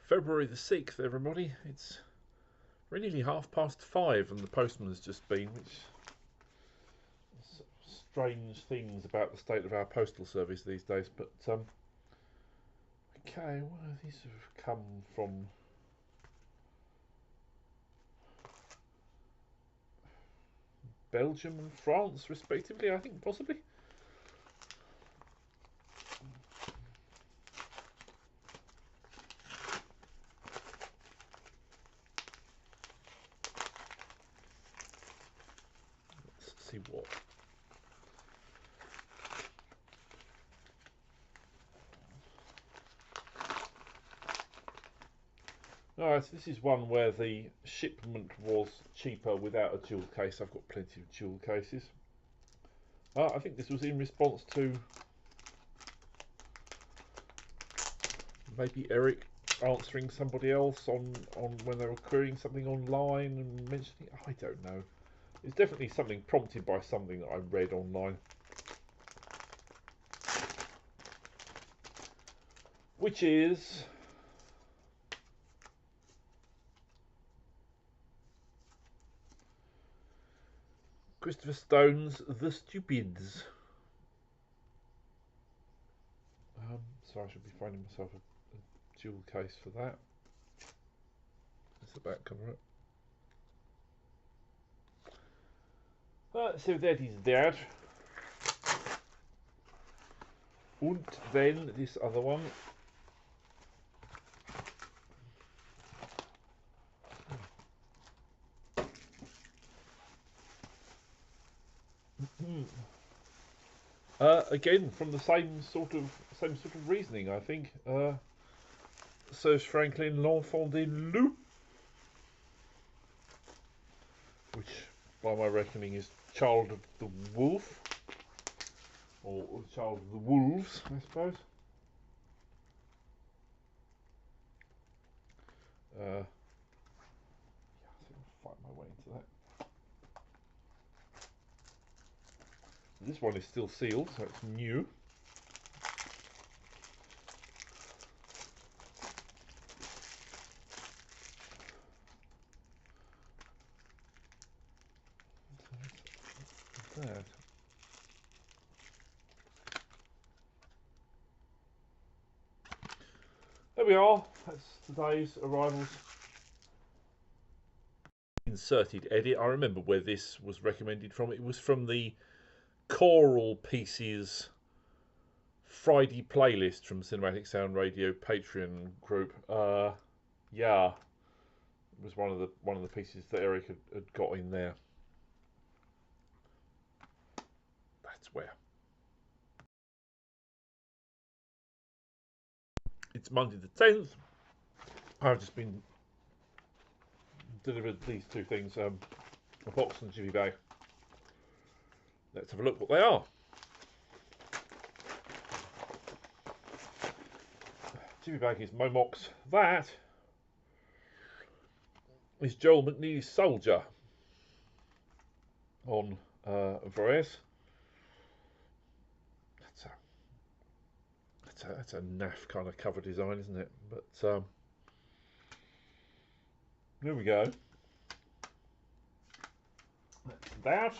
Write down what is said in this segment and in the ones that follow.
February the 6th, everybody. It's really nearly 5:30 and the postman has just been, which is strange things about the state of our postal service these days. But, okay, what have these have come from? Belgium and France, respectively, I think, possibly. Let's see what. Alright, so this is one where the shipment was cheaper without a dual case. I've got plenty of dual cases. I think this was in response to maybe Eric answering somebody else on when they were querying something online and mentioning, I don't know. It's definitely something prompted by something that I read online. Which is Christopher Stone's The Stupids. So I should be finding myself a dual case for that. That's the back cover up. So that is that. And then this other one. Again, from the same sort of reasoning, I think. Serge Franklin, L'Enfant des Loups, which, by my reckoning, is Child of the Wolf, or Child of the Wolves, I suppose. Yeah, I think I'll fight my way into that. This one is still sealed, so it's new. What's that? There we are. That's today's arrivals. Inserted edit. I remember where this was recommended from. It was from the Choral Pieces Friday playlist from Cinematic Sound Radio Patreon group. Yeah, it was one of the pieces that Eric had got in there. That's where. It's Monday the 10th. I've just been delivered these two things, a box and a jivvy bag. Let's have a look what they are. Jivvy bag is Momox. That is Joel McNeely's Soldier on Varese. That's a naff kind of cover design, isn't it? But there we go. That's that.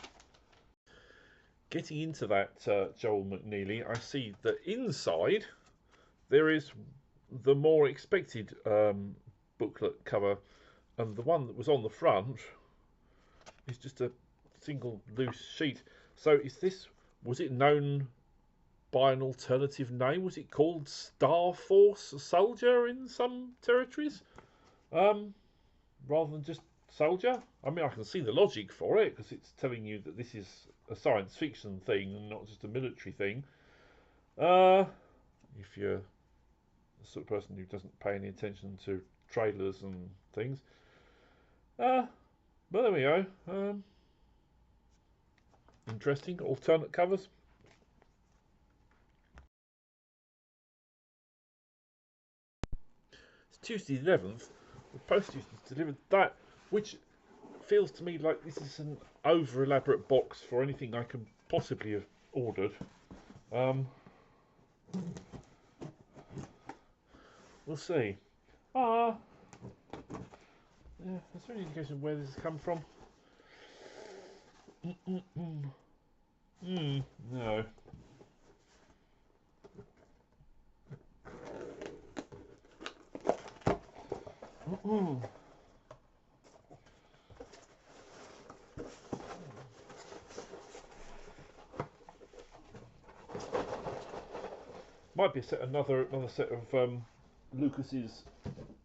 Getting into that Joel McNeely, I see that inside there is the more expected booklet cover, and the one that was on the front is just a single loose sheet. So was it known by an alternative name? Was it called Star Force Soldier in some territories? Rather than just Soldier? I mean, I can see the logic for it, because it's telling you that this is a science fiction thing and not just a military thing. If you're the sort of person who doesn't pay any attention to trailers and things. But there we go. Interesting alternate covers. It's Tuesday the 11th. The post has delivered that, which feels to me like this is an over elaborate box for anything I can possibly have ordered. We'll see. Ah, yeah, is there any indication of where this has come from? No. Might be another set of Lucas's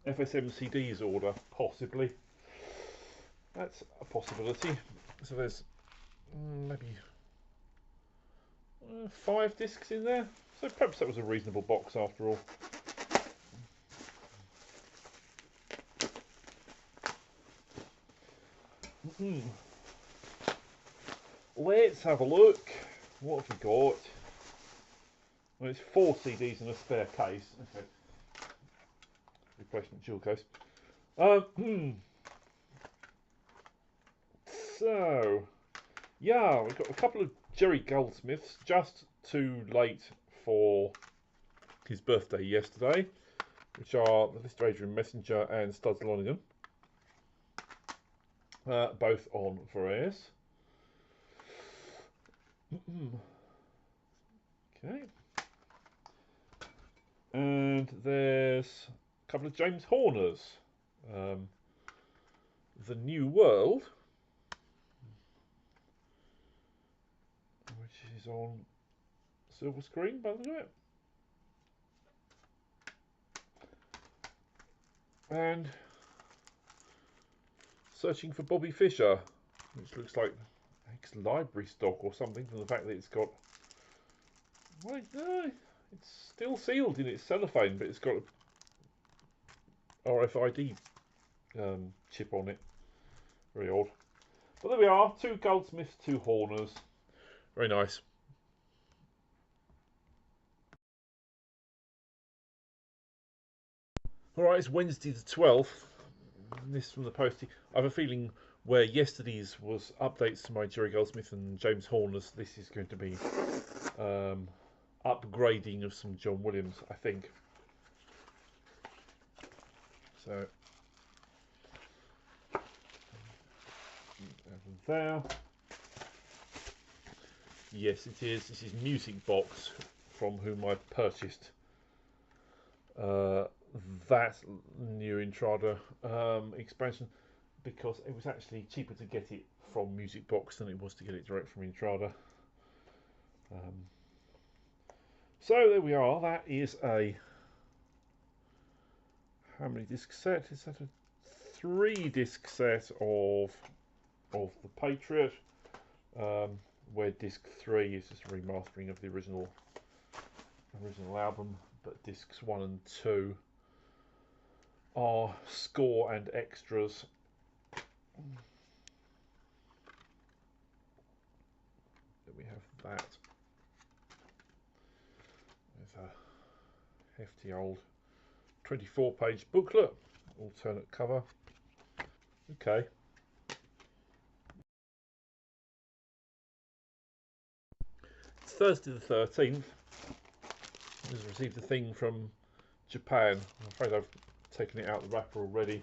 FSM CDs order, possibly. That's a possibility. So there's maybe 5 discs in there. So perhaps that was a reasonable box after all. Let's have a look. What have we got? Well, it's 4 CDs in a spare case. Okay. Replacement dual case. So, yeah, we've got a couple of Jerry Goldsmiths, just too late for his birthday yesterday, which are the Lister Adrian Messenger and Studs Lonigan, both on Vereas. Okay. And there's a couple of James Horners. The New World, which is on silver screen by the look of it. And Searching for Bobby Fischer, which looks like ex-library stock or something, from the fact that it's got... Well, no, it's still sealed in its cellophane, but it's got a RFID chip on it. Very odd. But there we are, 2 Goldsmiths, 2 Horners. Very nice. Alright, it's Wednesday the 12th. This from the postie. I have a feeling where yesterday's was updates to my Jerry Goldsmith and James Horners, this is going to be upgrading of some John Williams, I think. So, there. Yes, it is. This is Music Box, from whom I purchased that new Intrada expansion, because it was actually cheaper to get it from Music Box than it was to get it direct from Intrada. So there we are. That is a... How many disc set? Is that a 3-disc set of the Patriot? Where disc 3 is just a remastering of the original album, but discs 1 and 2 are score and extras. Then we have that. There's a hefty old 24-page booklet, alternate cover. Okay. It's Thursday the 13th. I just received a thing from Japan. I'm afraid I've taken it out of the wrapper already.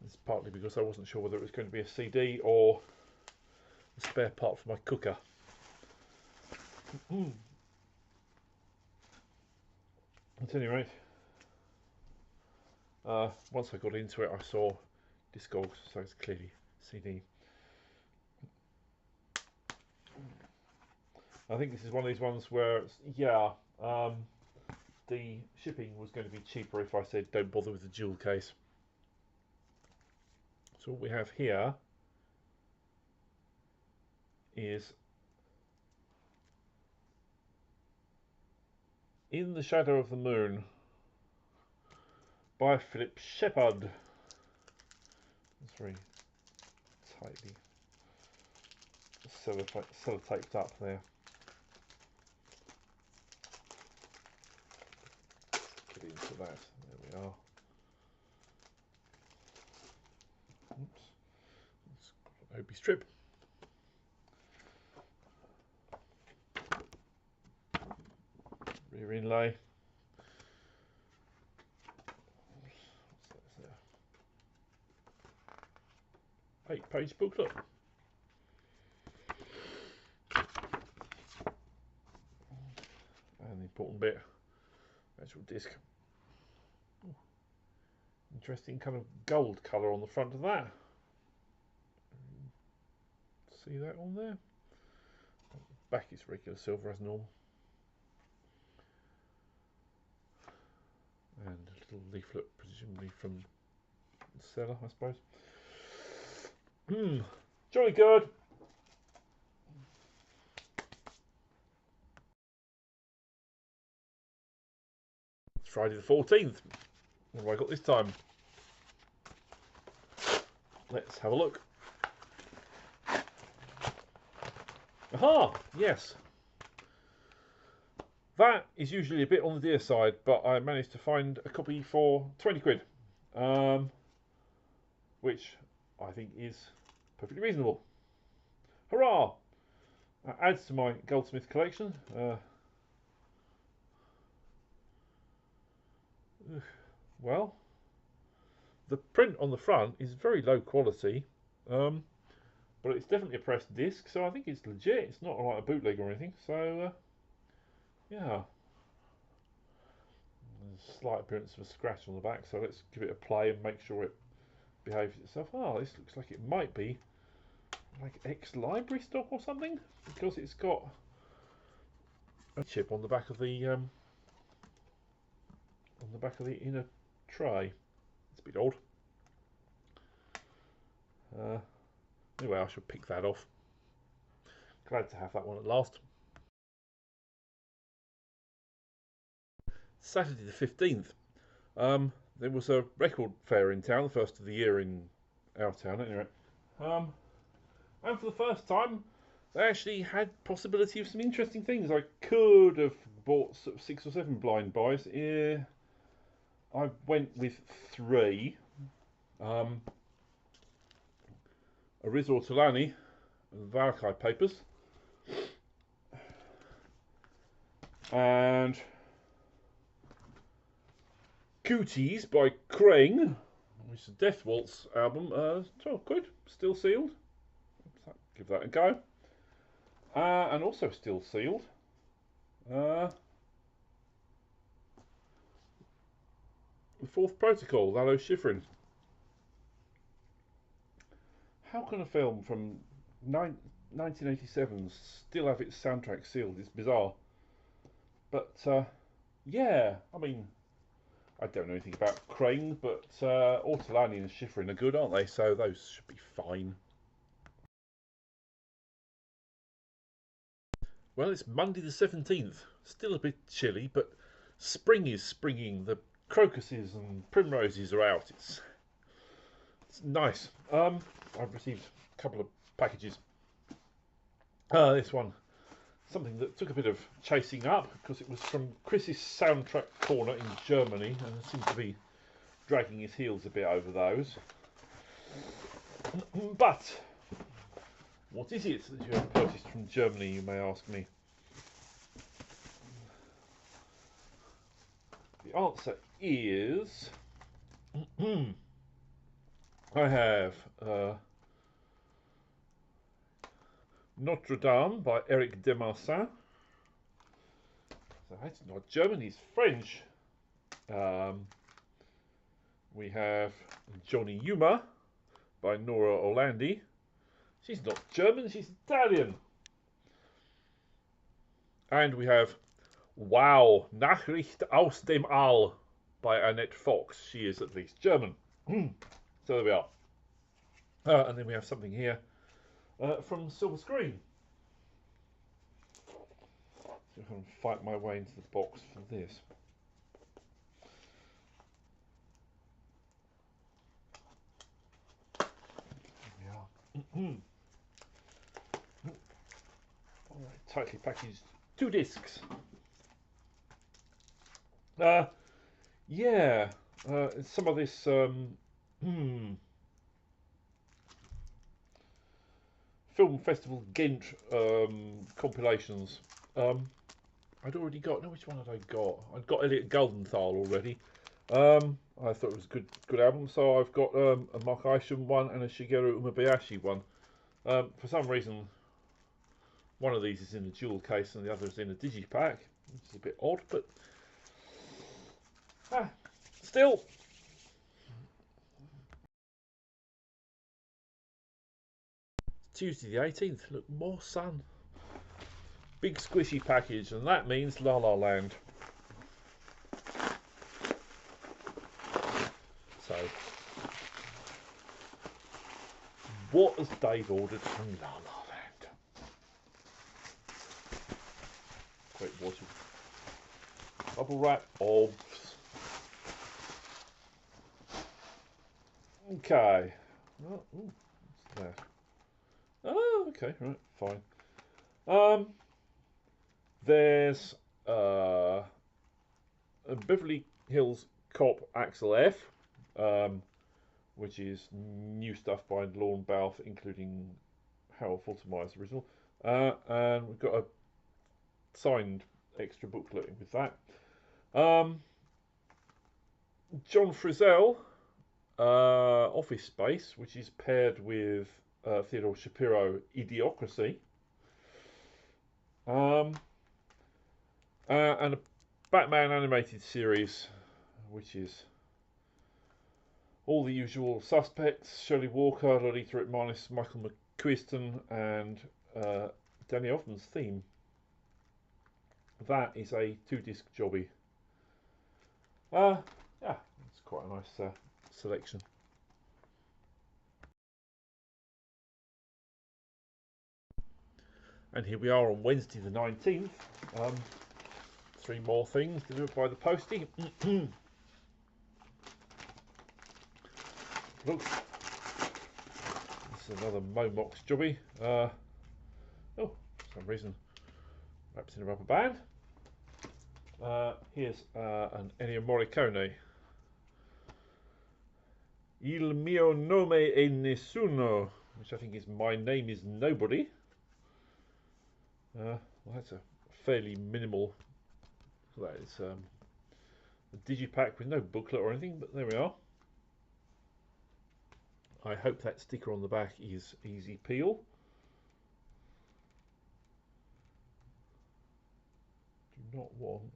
It's partly because I wasn't sure whether it was going to be a CD or a spare part for my cooker. At any rate, once I got into it, I saw Discogs, so it's clearly CD. I think this is one of these ones where it's, the shipping was going to be cheaper if I said don't bother with the jewel case. So what we have here is In the Shadow of the Moon by Philip Shepard. It's very tightly sellotaped up there. Get into that. There we are. Oops. It's got an OB strip. Clear inlay. 8-page booklet. And the important bit, actual disc. Ooh, interesting kind of gold colour on the front of that. See that on there? Back is regular silver as normal. And a little leaflet, presumably from the seller, I suppose. Jolly good. It's Friday the 14th. What have I got this time? Let's have a look. Aha! Yes. That is usually a bit on the dear side, but I managed to find a copy for 20 quid. Which I think is perfectly reasonable. Hurrah! That adds to my Goldsmith collection. Well, the print on the front is very low quality, but it's definitely a pressed disc, so I think it's legit. It's not like a bootleg or anything, so yeah. There's a slight appearance of a scratch on the back, so let's give it a play and make sure it behaves itself. Oh, this looks like it might be like ex-library stock or something, because it's got a chip on the back of the inner tray. It's a bit odd. Anyway, I shall pick that off. Glad to have that one at last. Saturday the 15th. There was a record fair in town, the first of the year in our town anyway. And for the first time, they actually had possibility of some interesting things. I could have bought sort of 6 or 7 blind buys. I went with 3. A Riz Ortolani, Valakai papers, and Cooties by Krang, which is a Death Waltz album. 12 quid, still sealed. Give that a go. And also still sealed. The Fourth Protocol, Lalo Schifrin. How can a film from 1987 still have its soundtrack sealed? It's bizarre. But yeah, I mean, I don't know anything about Crane, but Ortolani and Schifrin are good, aren't they? So those should be fine. Well, it's Monday the 17th. Still a bit chilly, but spring is springing. The crocuses and primroses are out. It's nice. I've received a couple of packages. This one, something that took a bit of chasing up because it was from Chris's Soundtrack Corner in Germany, and seems to be dragging his heels a bit over those. But what is it that you have purchased from Germany, you may ask me? The answer is I have Notre Dame by Eric Demarsin. So that's not German, it's French. We have Johnny Yuma by Nora Orlandi. She's not German, she's Italian. And we have Wow, Nachricht aus dem All by Annette Fox. She is at least German. So there we are. And then we have something here from Silver Screen. See if I can fight my way into the box for this. There we are. Alright, tightly packaged 2 discs. Yeah, some of this Film Festival Ghent compilations. I'd already got. No, which one had I got? I'd got Elliot Goldenthal already. I thought it was a good album, so I've got a Mark Isham one and a Shigeru Umebayashi one. For some reason, one of these is in a jewel case and the other is in a digipack, which is a bit odd, but still. Tuesday the 18th. Look, more sun. Big squishy package, and that means La La Land. So, what has Dave ordered from La La Land? Great watching. Bubble wrap, obs. Okay. Oh, ooh, what's that? Oh, okay, right, fine. There's a Beverly Hills Cop Axel F, which is new stuff by Lorne Balfe, including Harold Faltermeyer's original. And we've got a signed extra booklet with that. John Frizzell, Office Space, which is paired with Theodore Shapiro, Idiocracy. And a Batman animated series, which is all the usual suspects: Shirley Walker, Lolita Ritmanis, Michael McQuiston, and Danny Elfman's theme. That is a 2-disc jobby. Yeah, it's quite a nice selection. And here we are on Wednesday the 19th. 3 more things delivered by the postie. Look, this is another Momox jobby. Oh, for some reason, wrapped in a rubber band. Here's an Ennio Morricone. Il mio nome è nessuno, which I think is My Name is Nobody. Well, that's a fairly minimal. That is a digipack with no booklet or anything, but there we are. I hope that sticker on the back is easy peel. Do not want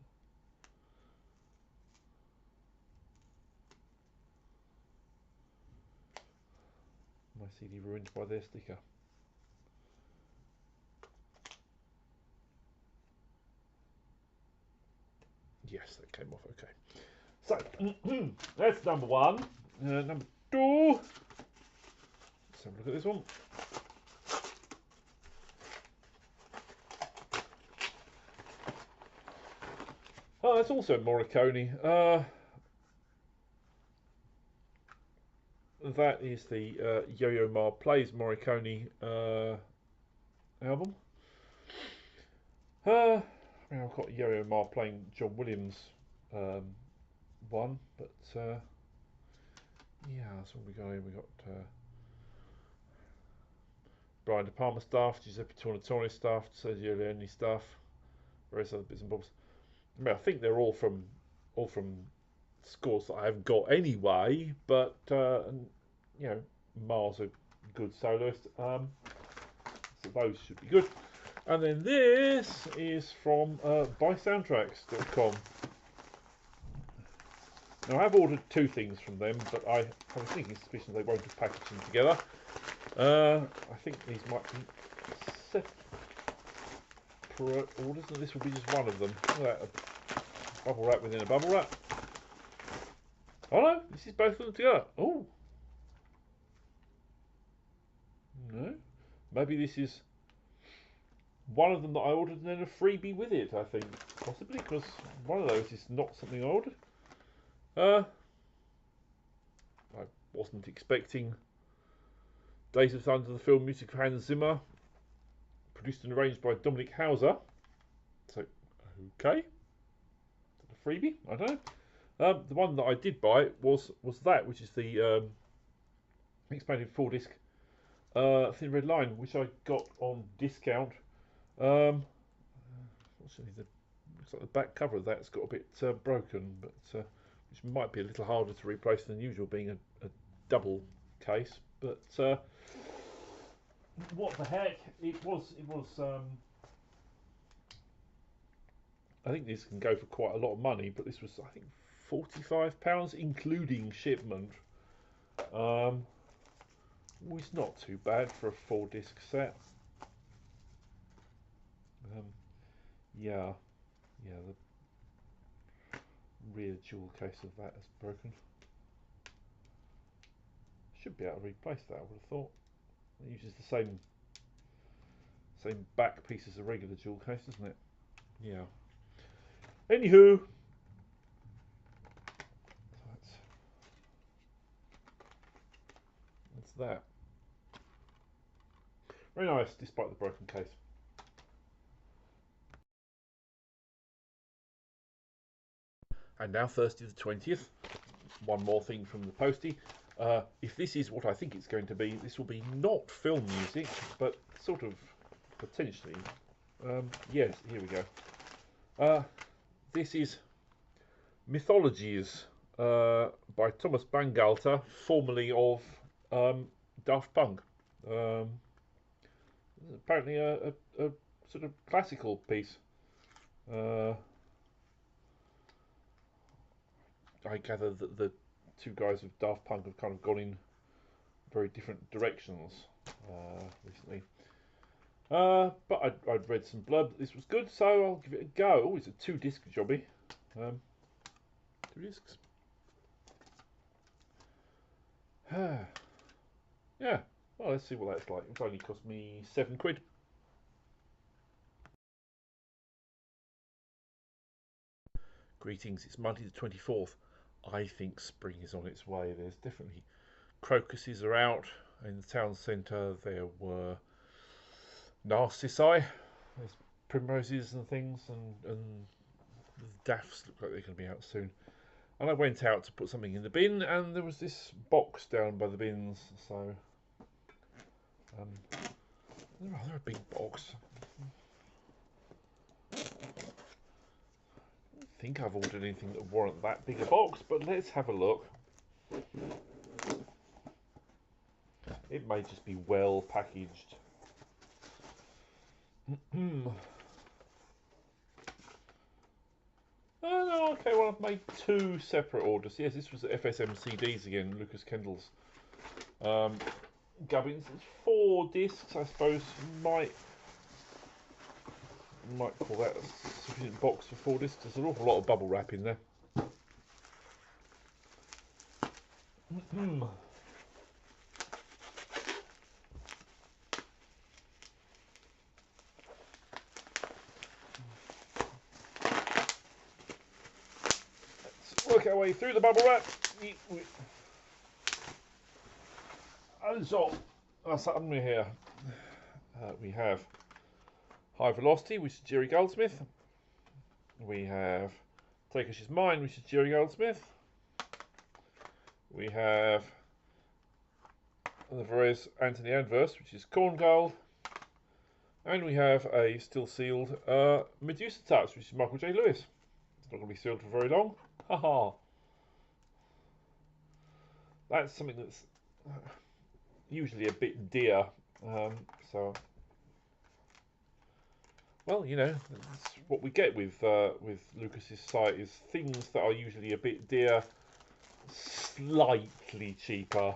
my CD ruined by their sticker. Yes, that came off okay. So, that's number 1. Number 2. Let's have a look at this one. Oh, that's also Morricone. That is the Yo-Yo Ma Plays Morricone album. I mean, I've got Yo-Yo Ma playing John Williams one, but yeah, that's what we got here. We got Brian De Palma stuff, Giuseppe Tornatore stuff, Sergio Leone stuff, various other bits and bobs. I mean, I think they're all from scores that I haven't got anyway, but you know, Ma's a good soloist, so those should be good. And then this is from buysoundtracks.com. Now, I've ordered 2 things from them, but I have a sneaking suspicion they won't have packaged them together. I think these might be separate orders, and this will be just one of them. Look at that, a bubble wrap within a bubble wrap. Oh no, this is both of them together. Oh! No. Maybe this is one of them that I ordered and then a freebie with it, I think. Possibly, because one of those is not something I ordered. I wasn't expecting Days of Thunder, the film music of Hans Zimmer, produced and arranged by Dominic Hauser. So, okay. A freebie? I don't know. The one that I did buy was that, which is the expanded 4-disc Thin Red Line, which I got on discount. Fortunately, the Looks like the back cover of that's got a bit broken, but which might be a little harder to replace than usual, being a double case. But what the heck? It was. I think this can go for quite a lot of money, but this was, I think, £45 including shipment. It's not too bad for a 4-disc set. Yeah, the rear jewel case of that is broken. Should be able to replace that, I would have thought. It uses the same back piece as a regular jewel case, doesn't it? Yeah. Anywho, that's that. Very nice, despite the broken case. And now Thursday the 20th. One more thing from the postie. If this is what I think it's going to be, this will be not film music, but sort of potentially. Yes, here we go. This is Mythologies by Thomas Bangalter, formerly of Daft Punk. Apparently a sort of classical piece. I gather that the two guys of Daft Punk have kind of gone in very different directions recently. But I'd read some blurb that this was good, so I'll give it a go. Oh, it's a 2-disc jobby. 2 discs. Yeah, well, let's see what that's like. It's only cost me £7. Greetings, it's Monday the 24th. I think spring is on its way. There's definitely crocuses are out in the town centre. There were narcissi, there's primroses and things, and the daffs look like they're going to be out soon. And I went out to put something in the bin, and there was this box down by the bins. So they're a big box. I don't think I've ordered anything that warrant that big a box, but let's have a look. It may just be well packaged. Oh no, okay, well I've made 2 separate orders. Yes, this was FSM CDs again, Lucas Kendall's gubbins. It's 4 discs, I suppose. Might call that a sufficient box for 4 discs. There's an awful lot of bubble wrap in there. Let's work our way through the bubble wrap. And so, suddenly here we have High Velocity, which is Jerry Goldsmith. We have Take Us She's Mine, which is Jerry Goldsmith. We have the Varese Anthony Adverse, which is Corn Gold. And we have a still sealed Medusa Touch, which is Michael J. Lewis. It's not going to be sealed for very long. Haha. That's something that's usually a bit dear. Well, you know, that's what we get with Lucas's site, is things that are usually a bit dear, slightly cheaper.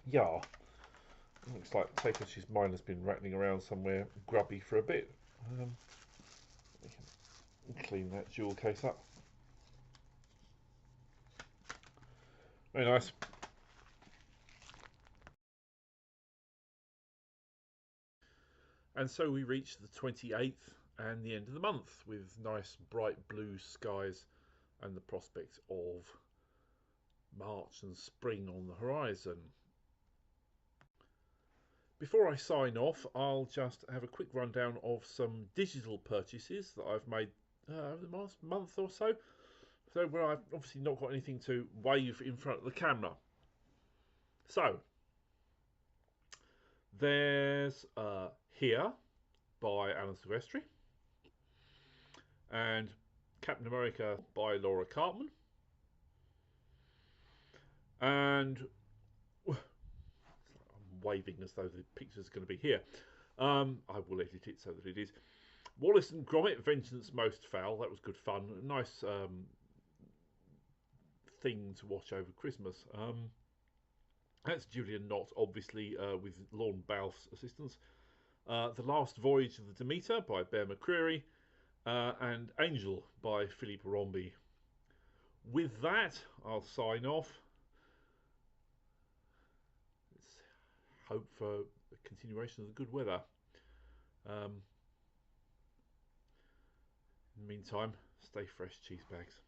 Yeah. Looks like Take Us She's Mine has been rattling around somewhere grubby for a bit. We can clean that jewel case up. Very nice. And so we reach the 28th and the end of the month with nice bright blue skies and the prospect of March and spring on the horizon. Before I sign off, I'll just have a quick rundown of some digital purchases that I've made over the last month or so. So where I've obviously not got anything to wave in front of the camera. So there's here by Alan Silvestri, and Captain America by Laura Cartman, and I'm waving as though the picture's going to be here. I will edit it so that it is. Wallace and Gromit, Vengeance Most Foul. That was good fun. Nice thing to watch over Christmas. That's Julian Knott, obviously, with Lorne Balfe's assistance. The Last Voyage of the Demeter by Bear McCreary, and Angel by Philippe Rombi. With that, I'll sign off. Let's hope for a continuation of the good weather. In the meantime, stay fresh, cheese bags.